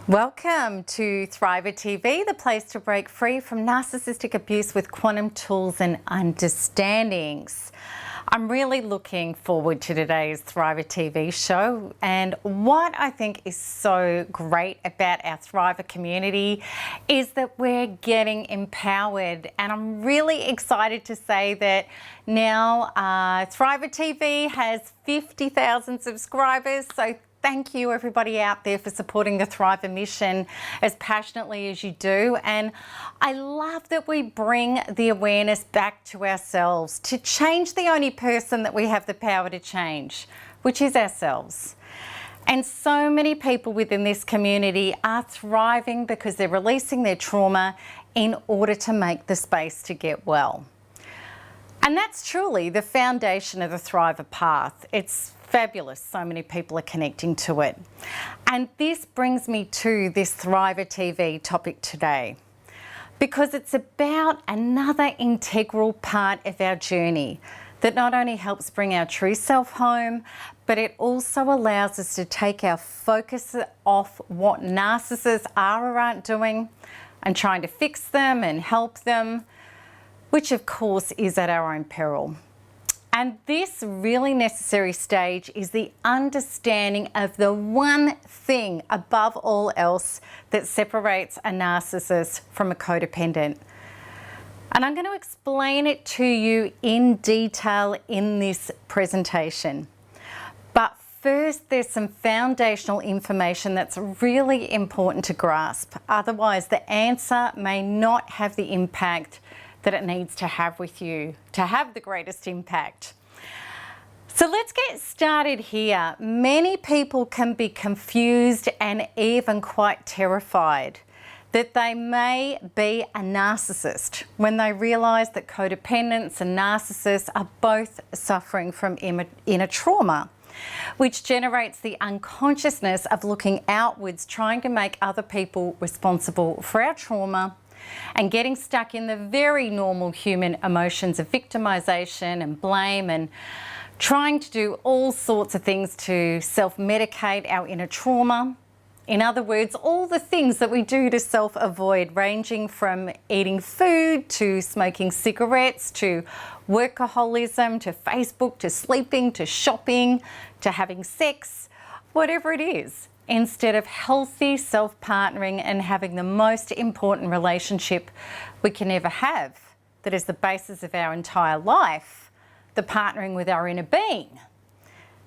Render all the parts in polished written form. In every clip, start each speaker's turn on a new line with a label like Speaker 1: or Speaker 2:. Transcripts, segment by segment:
Speaker 1: Welcome to Thriver TV, the place to break free from narcissistic abuse with quantum tools and understandings. I'm really looking forward to today's Thriver TV show, and what I think is so great about our Thriver community is that we're getting empowered, and I'm really excited to say that now Thriver TV has 50,000 subscribers, so thank you everybody out there for supporting the Thriver mission as passionately as you do. And I love that we bring the awareness back to ourselves to change the only person that we have the power to change, which is ourselves. And so many people within this community are thriving because they're releasing their trauma in order to make the space to get well. And that's truly the foundation of the Thriver path. It's fabulous. So many people are connecting to it. And this brings me to this Thriver TV topic today, because it's about another integral part of our journey that not only helps bring our true self home, but it also allows us to take our focus off what narcissists are or aren't doing and trying to fix them and help them, which of course is at our own peril. And this really necessary stage is the understanding of the one thing above all else that separates a narcissist from a codependent. And I'm going to explain it to you in detail in this presentation. But first, there's some foundational information that's really important to grasp. Otherwise, the answer may not have the impact that it needs to have with you to have the greatest impact. So let's get started here. Many people can be confused and even quite terrified that they may be a narcissist when they realise that codependents and narcissists are both suffering from inner trauma, which generates the unconsciousness of looking outwards, trying to make other people responsible for our trauma, and getting stuck in the very normal human emotions of victimization and blame, and trying to do all sorts of things to self-medicate our inner trauma. In other words, all the things that we do to self-avoid, ranging from eating food to smoking cigarettes to workaholism to Facebook to sleeping to shopping to having sex, whatever it is, instead of healthy self-partnering and having the most important relationship we can ever have, that is the basis of our entire life, the partnering with our inner being.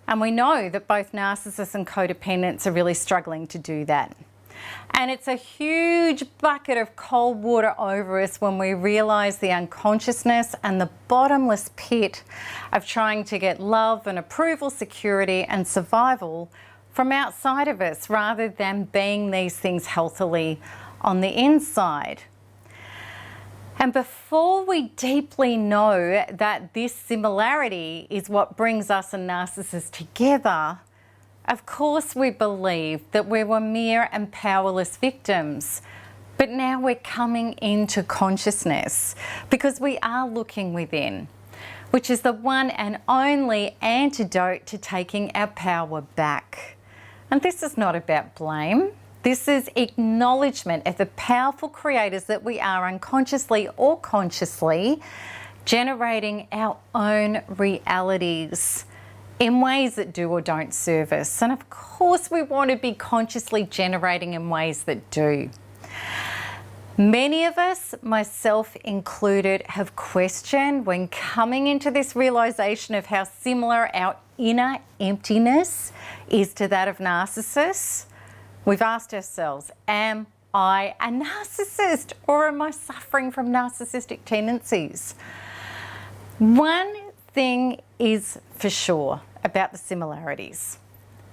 Speaker 1: And we know that both narcissists and codependents are really struggling to do that. And it's a huge bucket of cold water over us when we realise the unconsciousness and the bottomless pit of trying to get love and approval, security and survival from outside of us, rather than being these things healthily on the inside. And before we deeply know that this similarity is what brings us and narcissists together, of course we believe that we were mere and powerless victims. But now we're coming into consciousness because we are looking within, which is the one and only antidote to taking our power back. And this is not about blame. This is acknowledgement of the powerful creators that we are, unconsciously or consciously, generating our own realities in ways that do or don't serve us. And of course, we want to be consciously generating in ways that do. Many of us, myself included, have questioned when coming into this realization of how similar our inner emptiness is to that of narcissists. We've asked ourselves, am I a narcissist, or am I suffering from narcissistic tendencies? One thing is for sure about the similarities.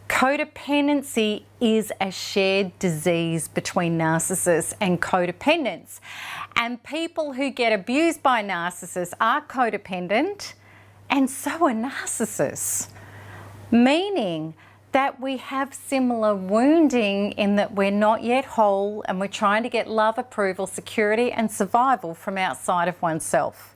Speaker 1: Codependency is a shared disease between narcissists and codependents. And people who get abused by narcissists are codependent, and so are narcissists. Meaning that we have similar wounding in that we're not yet whole and we're trying to get love, approval, security and survival from outside of oneself.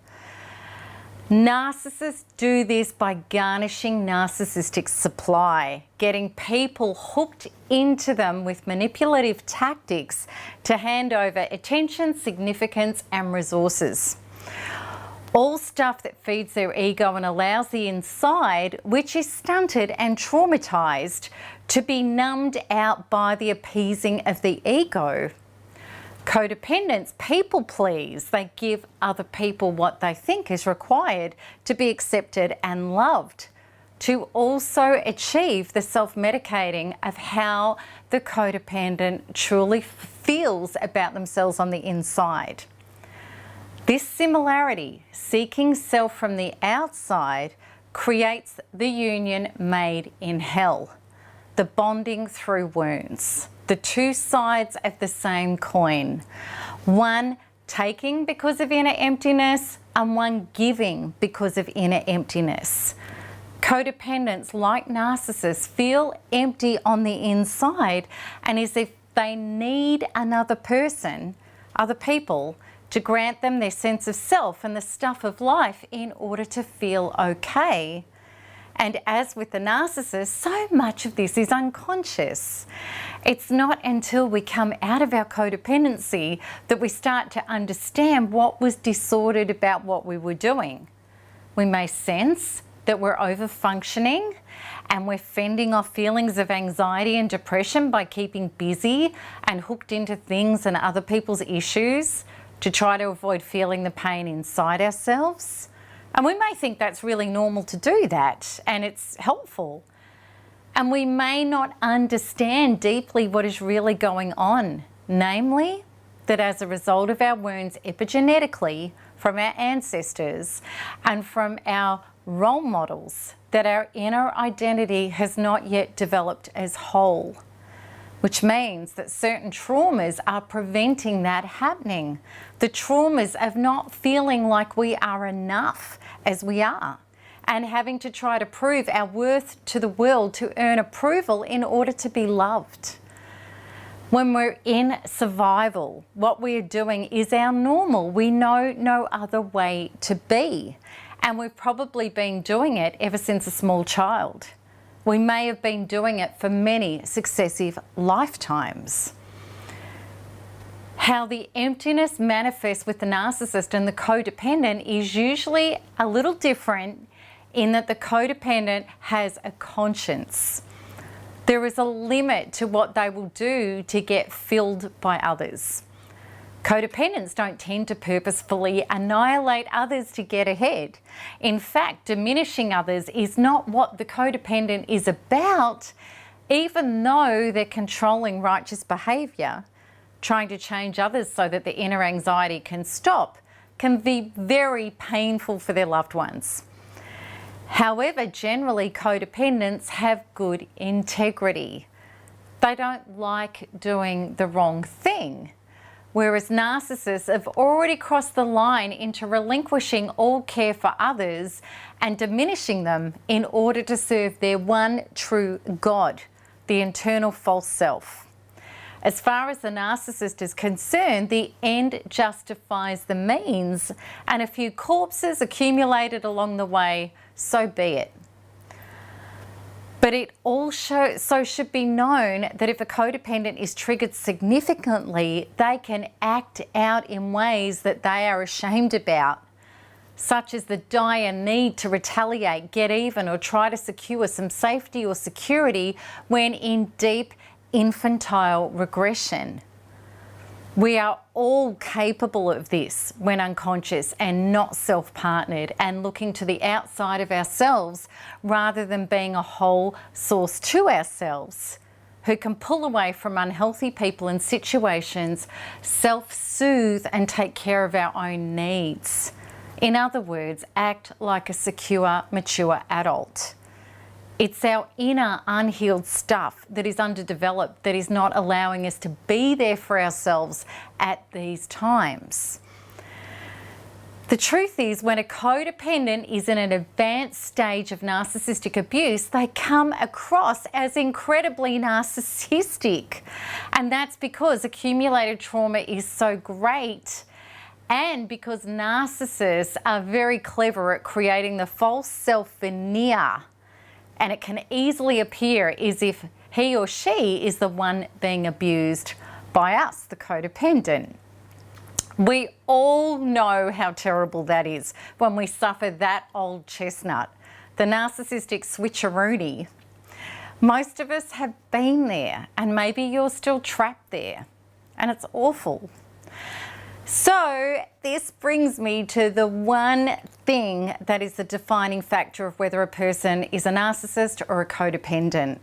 Speaker 1: Narcissists do this by garnishing narcissistic supply, getting people hooked into them with manipulative tactics to hand over attention, significance, and resources. All stuff that feeds their ego and allows the inside, which is stunted and traumatized, to be numbed out by the appeasing of the ego. Codependents people please. They give other people what they think is required to be accepted and loved, to also achieve the self-medicating of how the codependent truly feels about themselves on the inside. This similarity, seeking self from the outside, creates the union made in hell, the bonding through wounds. The two sides of the same coin. One taking because of inner emptiness and one giving because of inner emptiness. Codependents, like narcissists, feel empty on the inside and as if they need another person, other people, to grant them their sense of self and the stuff of life in order to feel okay. And as with the narcissist, so much of this is unconscious. It's not until we come out of our codependency that we start to understand what was disordered about what we were doing. We may sense that we're over-functioning and we're fending off feelings of anxiety and depression by keeping busy and hooked into things and other people's issues to try to avoid feeling the pain inside ourselves. And we may think that's really normal to do that and it's helpful. And we may not understand deeply what is really going on, namely that as a result of our wounds epigenetically from our ancestors and from our role models, that our inner identity has not yet developed as whole, which means that certain traumas are preventing that happening. The traumas of not feeling like we are enough as we are and having to try to prove our worth to the world to earn approval in order to be loved. When we're in survival, what we are doing is our normal. We know no other way to be. And we've probably been doing it ever since a small child. We may have been doing it for many successive lifetimes. How the emptiness manifests with the narcissist and the codependent is usually a little different in that the codependent has a conscience. There is a limit to what they will do to get filled by others. Codependents don't tend to purposefully annihilate others to get ahead. In fact, diminishing others is not what the codependent is about, even though they're controlling righteous behaviour. Trying to change others so that the inner anxiety can stop can be very painful for their loved ones. However, generally codependents have good integrity. They don't like doing the wrong thing. Whereas narcissists have already crossed the line into relinquishing all care for others and diminishing them in order to serve their one true God, the internal false self. As far as the narcissist is concerned, the end justifies the means, and a few corpses accumulated along the way, so be it. But it also should be known that if a codependent is triggered significantly, they can act out in ways that they are ashamed about, such as the dire need to retaliate, get even, or try to secure some safety or security when in deep infantile regression. We are all capable of this when unconscious and not self-partnered and looking to the outside of ourselves rather than being a whole source to ourselves, who can pull away from unhealthy people and situations, self-soothe and take care of our own needs. In other words, act like a secure, mature adult. It's our inner unhealed stuff that is underdeveloped, that is not allowing us to be there for ourselves at these times. The truth is, when a codependent is in an advanced stage of narcissistic abuse, they come across as incredibly narcissistic. And that's because accumulated trauma is so great And because narcissists are very clever at creating the false self veneer, and it can easily appear as if he or she is the one being abused by us, the codependent. We all know how terrible that is when we suffer that old chestnut, the narcissistic switcheroony. Most of us have been there, and maybe you're still trapped there, and it's awful. So this brings me to the one thing that is the defining factor of whether a person is a narcissist or a codependent.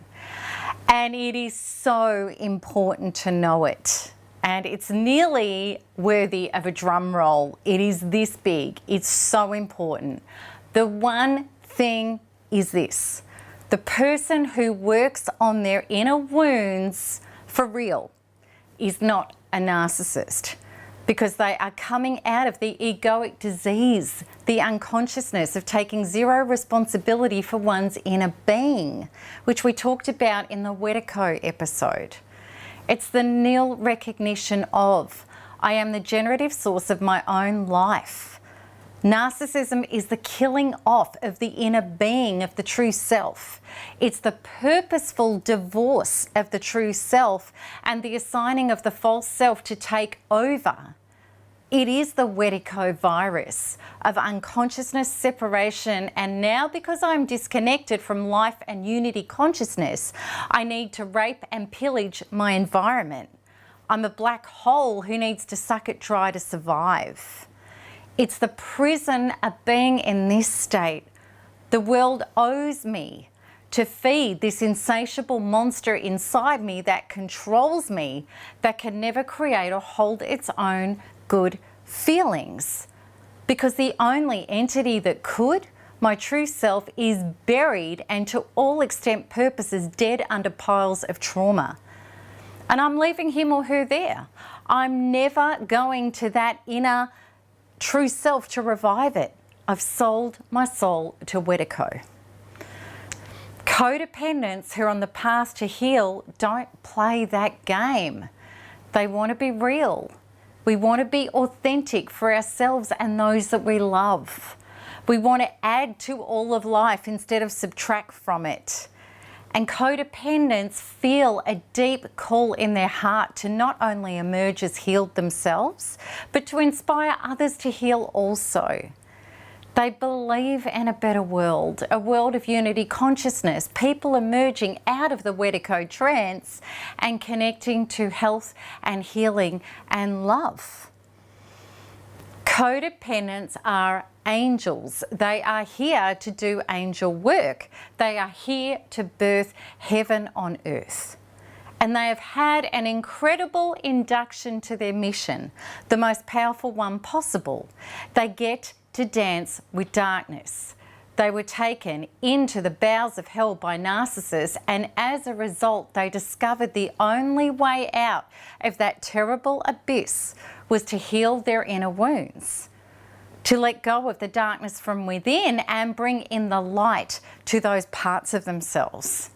Speaker 1: And it is so important to know it. And it's nearly worthy of a drum roll. It is this big. It's so important. The one thing is this: the person who works on their inner wounds for real is not a narcissist, because they are coming out of the egoic disease, the unconsciousness of taking zero responsibility for one's inner being, which we talked about in the Wetico episode. It's the nil recognition of, I am the generative source of my own life. Narcissism is the killing off of the inner being of the true self. It's the purposeful divorce of the true self and the assigning of the false self to take over. It is the Wetico virus of unconsciousness, separation, and now because I'm disconnected from life and unity consciousness, I need to rape and pillage my environment. I'm a black hole who needs to suck it dry to survive. It's the prison of being in this state. The world owes me to feed this insatiable monster inside me that controls me, that can never create or hold its own good feelings. Because the only entity that could, my true self, is buried and to all extent purposes dead under piles of trauma. And I'm leaving him or her there. I'm never going to that inner true self to revive it. I've sold my soul to Wetico. Codependents who are on the path to heal don't play that game. They want to be real. We want to be authentic for ourselves and those that we love. We want to add to all of life instead of subtract from it. And codependents feel a deep call in their heart to not only emerge as healed themselves, but to inspire others to heal also. They believe in a better world, a world of unity consciousness, people emerging out of the Wetico trance and connecting to health and healing and love. Codependents are angels. They are here to do angel work. They are here to birth heaven on earth. And they have had an incredible induction to their mission, the most powerful one possible. They get to dance with darkness. They were taken into the bowels of hell by narcissists, and as a result, they discovered the only way out of that terrible abyss was to heal their inner wounds, to let go of the darkness from within and bring in the light to those parts of themselves.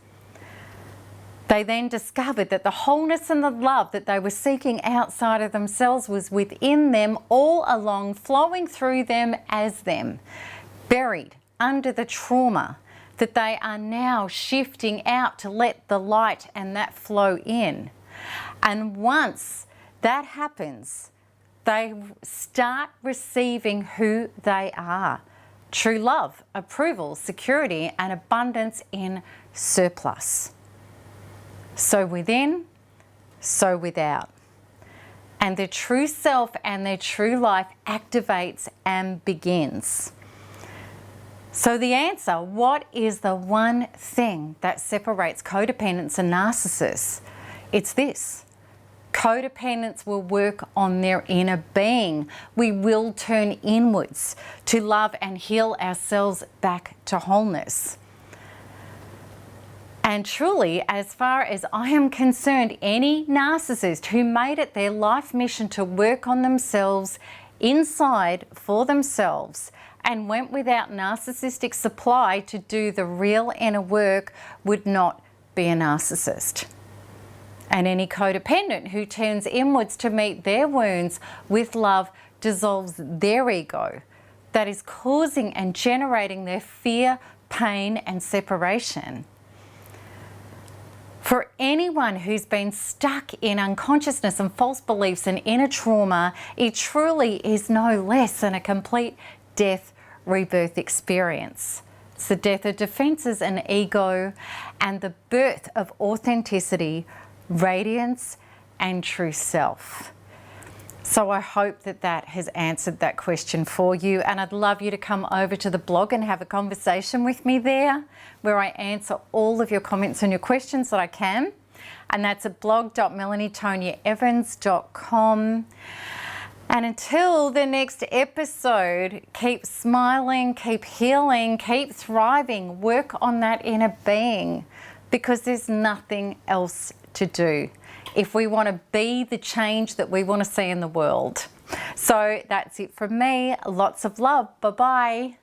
Speaker 1: They then discovered that the wholeness and the love that they were seeking outside of themselves was within them all along, flowing through them as them, buried under the trauma that they are now shifting out to let the light and that flow in. And once that happens, they start receiving who they are: true love, approval, security, and abundance in surplus. So within, so without. And their true self and their true life activates and begins. So the answer, what is the one thing that separates codependents and narcissists? It's this: codependents will work on their inner being. We will turn inwards to love and heal ourselves back to wholeness. And truly, as far as I am concerned, any narcissist who made it their life mission to work on themselves inside for themselves and went without narcissistic supply to do the real inner work would not be a narcissist. And any codependent who turns inwards to meet their wounds with love dissolves their ego, that is causing and generating their fear, pain, and separation. For anyone who's been stuck in unconsciousness and false beliefs and inner trauma, it truly is no less than a complete death rebirth experience. It's the death of defenses and ego and the birth of authenticity, radiance, and true self. So I hope that that has answered that question for you, and I'd love you to come over to the blog and have a conversation with me there, where I answer all of your comments and your questions that I can. And that's at blog.melanietoniaevans.com. And until the next episode, keep smiling, keep healing, keep thriving, work on that inner being, because there's nothing else to do if we want to be the change that we want to see in the world. So that's it from me. Lots of love. Bye-bye.